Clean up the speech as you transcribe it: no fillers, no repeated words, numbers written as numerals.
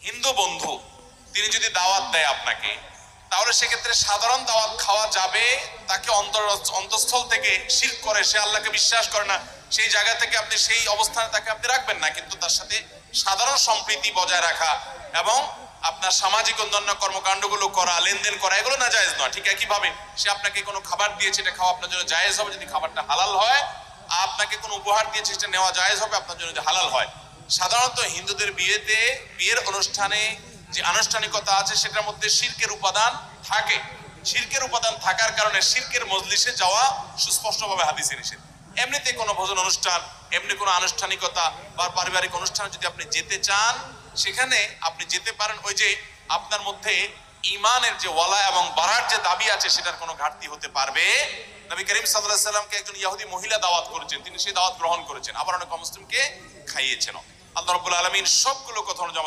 হিন্দু বন্ধু তিনি যদি দাওয়াত দেয় আপনাকে, তাহলে সেক্ষেত্রে সাধারণ দাওয়াত খাওয়া যাবে। তাকে অন্তঃস্থল থেকে শিরক করে, সে আল্লাহকে বিশ্বাস করে না, সেই জায়গা থেকে আপনি সেই অবস্থানে তাকে আপনি রাখবেন না, কিন্তু তার সাথে সাধারণ সম্প্রীতি বজায় রাখা এবং আপনার সামাজিক অন্যান্য কর্মকাণ্ডগুলো করা, লেনদেন করা, এগুলো না জায়েজ নয়। ঠিক একইভাবে সে আপনাকে কোনো খাবার দিয়েছে, এটা খাওয়া আপনার জন্য জায়েজ হবে যদি খাবারটা হালাল হয়। আপনাকে কোনো উপহার দিয়েছে, সেটা নেওয়া জায়েজ হবে আপনার জন্য যদি হালাল হয়। সাধারণত হিন্দুদের বিয়েতে, বিয়ের অনুষ্ঠানে যে আনুষ্ঠানিকতা আছে সেটার মধ্যে শিরকের উপাদান থাকে। শিরকের উপাদান থাকার কারণে শিরকের মজলিসে যাওয়া সুস্পষ্টভাবে হাদিসে নিষেধ। এমনিতে কোনো ভোজন অনুষ্ঠান, এমনি কোনো আনুষ্ঠানিকতা বা পারিবারিক অনুষ্ঠানে যদি আপনি যেতে চান, সেখানে আপনি যেতে পারেন। ওই যে আপনার মধ্যে ইমানের যে ওয়ালা এবং বাড়ার যে দাবি আছে, সেটার কোনো ঘাটতি হতে পারবে। নবী করিম সাল্লাল্লাহু আলাইহি সাল্লামকে একজন ইহুদি মহিলা দাওয়াত করেছেন, তিনি সেই দাওয়াত গ্রহণ করেছেন, আবার অনেক মুসলিমকে খাইয়েছেন। আল্লাহ রাব্বুল আলামিন সবগুলো কথা অনুযায়ী